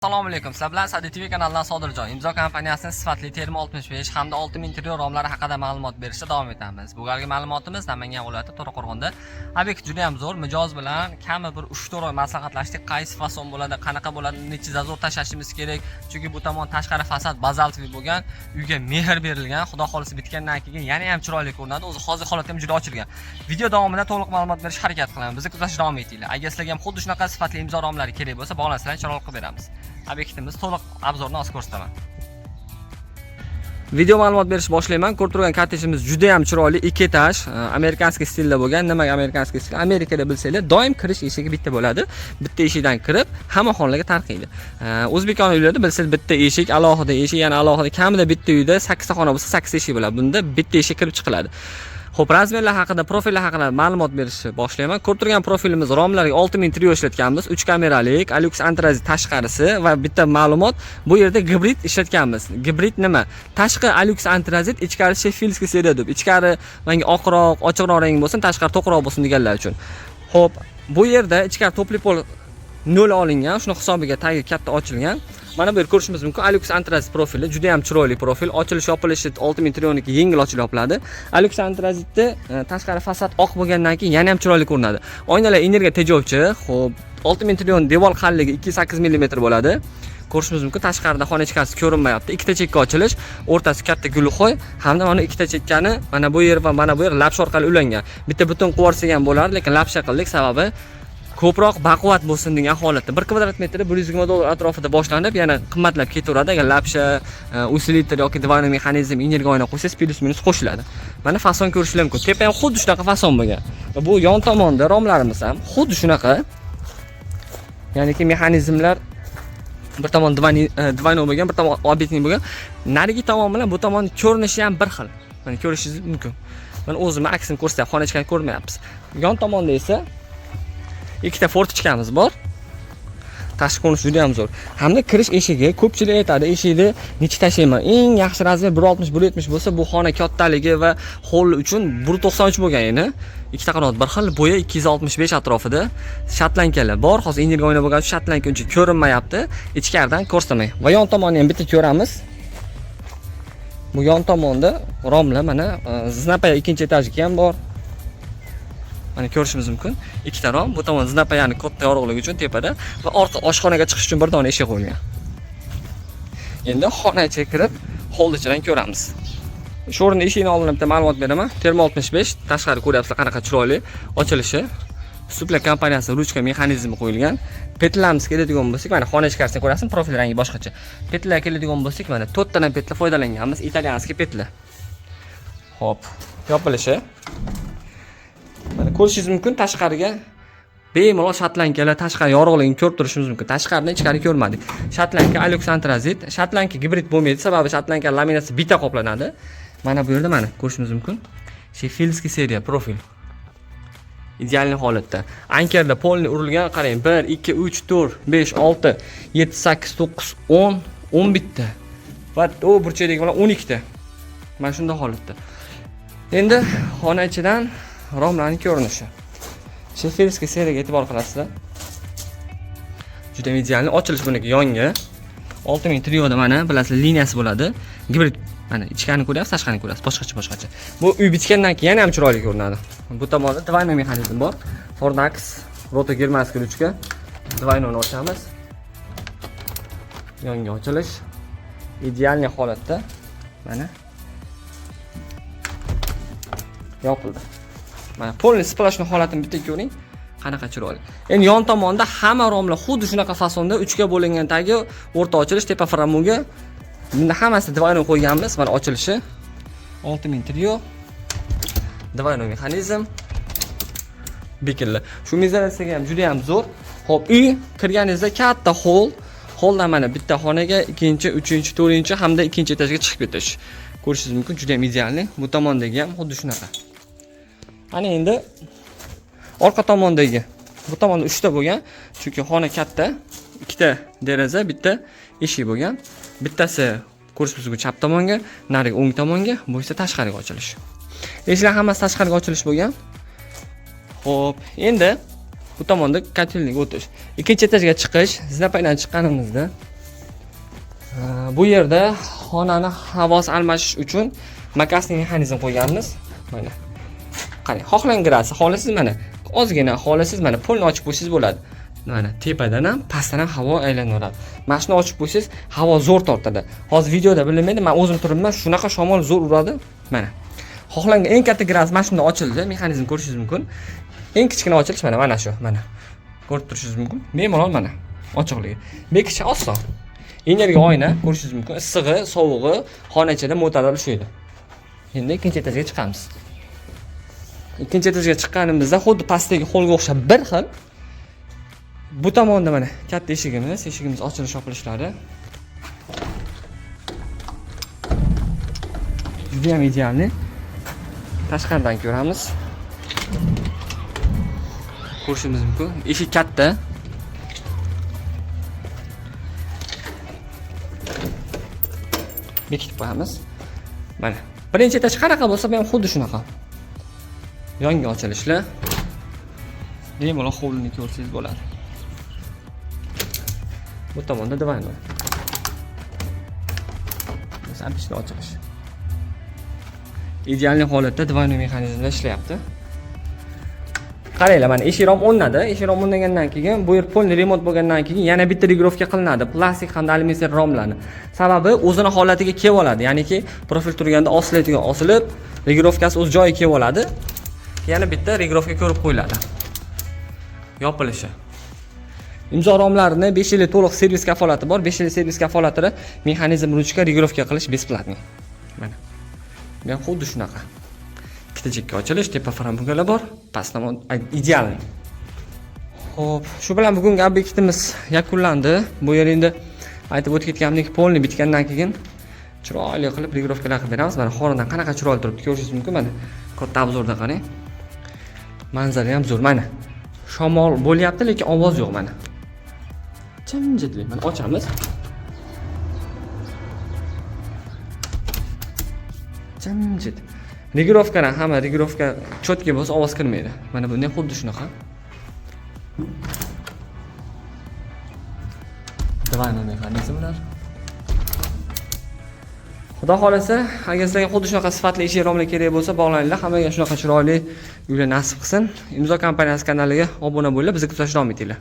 Assalomu alaykum. Sizlar bilan Sadi TV kanalidan Sodirjon. Imzo kompaniyasining sifatli Terma 65 hamda 6000 interior romlari haqida ma'lumot berishda davom etamiz. Bu galgi ma'lumotimiz Namangan viloyati To'raqo'rg'onda. Obyekt juda ham zo'r, mijoz bilan kami bir 3-4 oy maslahatlashdik. Qaysi fason bo'ladi, qanaqa bo'ladi, necha zazor tashashimiz kerak. Chunki bu tomon tashqari fasad bazaltli bo'lgan, uyga mehr berilgan, xudo xolisi bitgandan keyin yana ham chiroyli ko'rinadi. O'zi hozir holat ham juda ochilgan. Video davomida to'liq ma'lumot berishga harakat qilaman. Bizni kuzatishda davom etinglar. Agar sizlarga ham xuddi shunaqa sifatli imzo romlari kerak bo'lsa, bog'lansanglar, chiroyli qilib beramiz. Obyektimiz to'liq obzorni hozir ko'rsataman. Video ma'lumot berish boshlayman. Ko'rib turgan kottejimiz juda ham chiroyli, 2 etaj, amerikanskiy stilda bo'lgan. Nimaga amerikanskiy stil? Amerikada bilsanglar, doim kirish eshigi bitta bo'ladi. Bitta eshikdan kirib, hamma xonalarga tarqaydi. O'zbekiston uylarida bilsangiz bitta eshik, alohida eshik, yana alohida kamida bitta uyda 8 ta xona bo'lsa 8 eshik bo'ladi. Bunda bitta eshik kirib chiqiladi. Xo'p, razmerlar haqida, profillar haqida ma'lumot berishni boshlayman. Ko'rib turgan profilimiz romlarga 6000 interior ishlatganmiz. 3 kameralik, Alux antrazit tashqarisi va bitta ma'lumot, bu yerda gibrid ishlatganmiz. Gibrid nima? Tashqi Alux antrazit, ichkari Sheffieldskiy seriya deb. Ichkari menga oqroq, ochiqroq rang bo'lsin, tashqari to'qroq bo'lsin deganlar uchun. Xo'p, bu yerda ichkari topli pol 0 olingan, shuni hisobiga tagi katta ochilgan. Mana bu yerda ko'rishimiz mumkin. Alux antrazit profili juda ham chiroyli profil. Ochilish yopilishi 6000 interiorniki yengil ochilib yopiladi. Alux antrazitda tashqari fasad oq bo'lgandan keyin yana ham chiroyli ko'rinadi. Oynalar energiya tejovchi. Xo'p, 6000 interior devor qanligi 2.8 mm bo'ladi. Ko'rishimiz mumkin. Tashqarida xona ichkarisi ko'rinmayapti. Ikkita chekka ochilish, o'rtasi katta gulxo'y, hamda mana ikkita chekkani mana bu yer va mana bu yer lapsha orqali ulangan. Bitta butun quvursak ham bo'lardi, lekin lapsha qildik, sababi ko'proq baquvvat bo'lsin degan holatda. 1 kvadrat metri $120 atrofida boshlanib, yana qimmatlab ketaveradi. Agar lapsha, usilitr yoki dvaynoy mexanizm, energiya oyna qo'ysangiz plus minus qo'shiladi. Mana fason ko'rishingiz mumkin. Tepa ham xuddi shunaqa fason bo'lgan. Bu yon tomonda romlarimiz ham xuddi shunaqa. Ya'niki mexanizmlar bir tomon dvaynoy bo'lgan, bir tomon obyektning bo'lgan. Narigi tomon bilan bu tomon ko'rinishi ham bir xil. Mana ko'rishingiz mumkin. Mana o'zimni aksini ko'rsatyapman, xona ichkani ko'rmayapsiz. Yon tomonda esa ikkita fortichkamiz bor. Tashqi ko'rinishi juda ham zo'r. Hamda kirish eshigi, ko'pchilik aytadi, eshikni necha tashlayman. Eng yaxshi razmer 160-170 bo'lsa, bu xona kattaligi va hol uchun 193 bo'lgan edi. Ikkita qanot bir xil, bo'yi 265 atrofida. Shatlankalar bor. Hozir energiya oyna bo'lgani uchun shatlanka uncha ko'rinmayapti. Ichkaridan ko'rsamay. Va yon tomonni ham bitta ko'ramiz. Bu yon tomonda romlar mana znapaya 2-etajga ham bor. Mana ko'rishimiz mumkin. Ikkita rom, bu tomon znapayani katta yorug'ligi uchun tepada va orqa oshxonaga chiqish uchun bir dona eshik qo'yilgan. Endi xona ichiga kirib, hol ichidan ko'ramiz. Shu o'rinda eshikning oldida bitta ma'lumot beraman. Terma 65, tashqari ko'ryapsizlar qanaqa chiroyli ochilishi. Supla kompaniyasi ruchka mexanizmi qo'yilgan. Petlarimiz keladigan bo'lsak, mana xona ichkarisini ko'rasiz, profil rangi boshqacha. Petlar keladigan bo'lsak, mana 4 tadan petla foydalanganmiz, italyanskiy petlar. Xo'p, yopilishi. Mana ko'rishingiz mumkin, tashqariga bemalol shatlankalar, tashqari yorug'ligini ko'rib turishingiz mumkin. Tashqaridan ichkari ko'rmadik. Shatlanka Alux antrazit, shatlanka gibrid bo'lmaydi, sababi shatlanka laminatsiya bitta qoplanadi. Mana bu yerda mana ko'rishingiz mumkin. Sheffieldskiy seriya profil. Ideal holatda. Ankarda polni urilgan, qarang, 1 2 3 4 5 6 7 8 9 10 10 bitta. Va u burchakdagi bilan 12 ta. Mana shunday holatda. Endi xona ichidan romlarning ko'rinishi. Sheffieldskiy seriyaga e'tibor qilasizlar. Juda ideal. Ochilish buniki yonga. 6000 interiorda mana bilasizlar liniyasi bo'ladi. Gibrid mana ichkarini ko'ryapsiz, tashqarini ko'ryapsiz, boshqacha. Bu uy bitgandan keyin yana ham chiroyli ko'rinadi. Bu tomonda dvaynoy mexanizm bor. Fornax, roto germanskiy ruchka. Dvaynoyni ochamiz. Yonga ochilish. Ideal holatda. Mana yopildi. Mana polni splashni holatini bitta ko'ring. Qanaqa chiroyli. Endi yon tomonda hamma romlar xuddi shunaqa fasonda 3 ga bo'lingan tagi, o'rta ochilish, tepa framunga. Bunda hammasi dvaynoy qo'yganmiz. Mana ochilishi 6000 interior. Dvaynoy mexanizm. Bekillar. Shu mezalasiga ham juda ham zo'r. Xo'p, uy kirganingizda katta hol. Holdan mana bitta xonaga, ikkinchi, uchinchi, to'rtinchi hamda ikkinchi etajga chiqib ketish. Ko'rishingiz mumkin, juda ham idealni. Bu tomondagi ham xuddi shunaqa. Ana endi orqa tomondagi. Bu tomonda 3 ta bo'lgan, chunki xona katta. 2 ta deraza, bitta eshik bo'lgan. Bittasi ko'rishingiz mumkin chap tomonga, narigi o'ng tomonga, bu esa tashqariga ochilish. Eshiklar hammasi tashqariga ochilish bo'lgan. Xo'p, endi bu tomonda kotelniga o'tish. Ikkinchi etajga chiqish, znapaydan chiqqanimizda Bu yerda xonani havosi almashish uchun makasli mexanizm qo'yganmiz. Mana. Qarang, xohlangirasi, xohlasangiz mana ozgina xohlasangiz mana polni ochib qo'ysangiz bo'ladi. Mana tepadan ham, pastdan ham havo aylanaveradi. Mana shuni ochib qo'ysangiz, havo zo'r tortadi. Hozir videoda bilinmaydi, men o'zim turibman, shunaqa shamol zo'r uradi. Mana. Xohlangan eng katta gaz mana shunda ochildi, mexanizm ko'rishingiz mumkin. Eng kichkina ochilish mana shu, mana. Ko'rib turishingiz mumkin. Bemalol mana ochiqligi. Bekishi oson. Energiya oyna ko'rishingiz mumkin. Issig'i, sovug'i xona ichida motorlar ishlaydi. Endi ikkinchi etajga chiqamiz. Ikkinchi etajga chiqqanimizda xuddi pastdagi holga o'xshab bir xil. Bu tomonda mana katta eshigimiz ochilish yopilishlari. Juda ham idealni. Tashqaridan ko'ramiz. Ko'rishimiz mumkin. Eshik katta. Bekitib qo'yamiz. Mana. Birinchi etaj qanaqa bo'lsa ham xuddi shunaqa. Yangi ochilishlar. Bemalol hovlini ko'rsangiz bo'ladi. Bu tomonda divan bor. Masalan, pishni ochilish. Ideal holatda divan mexanizmlar ishlayapti. Qaranglar, mana eshik rom o'rnadi. Eshik rom o'rnagandan keyin bu yer polni remont bo'lgandan keyin yana bitta regirovka qilinadi. Plastik hamda alyumin romlarni. Sababi o'zini holatiga kelib oladi. Ya'niki profil turganda osiladigan osilib, regirovkasi o'z joyiga kelib oladi. Yana bitta regirovka ko'rib qo'yiladi. Yopilishi. Imzo romlarini 5 yillik to'liq servis kafolati bor. 5 yillik servis kafolatida mexanizm ruchka regirovka qilish besplatniy. Mana. Men xuddi shunaqa. Ikkita chekka ochilish, tepa frambugalar bor, past tomon ideal. Xo'p, shu bilan bugungi obyektimiz yakunlandi. Bu yer endi aytib o'tganimdek polni bitgandan keyin chiroyli qilib regirovkalar qilib beramiz. Mana xonadan qanaqa chiroyli turibdi ko'rishingiz mumkin. Mana katta obzorda qarang. Manzara ham zo'r. Mana shamol bo'lyapti, lekin ovoz yo'q mana. Jimjitlik. Mana ochamiz. Jimjit. Regirovkadan hamma regirovka chotki bo'lsa ovoz kirmaydi. Mana bunday xuddi shunaqa. Divan mexanizmlar. Xudo xolasa, agar sizlarga xuddi shunaqa sifatli eshik romlar kerak bo'lsa, bog'laninglar. Hammaga shunaqa chiroyli uylar nasib qilsin. Imzo kompaniyasi kanaliga obuna bo'lib, bizni kuzatishni davom etinglar.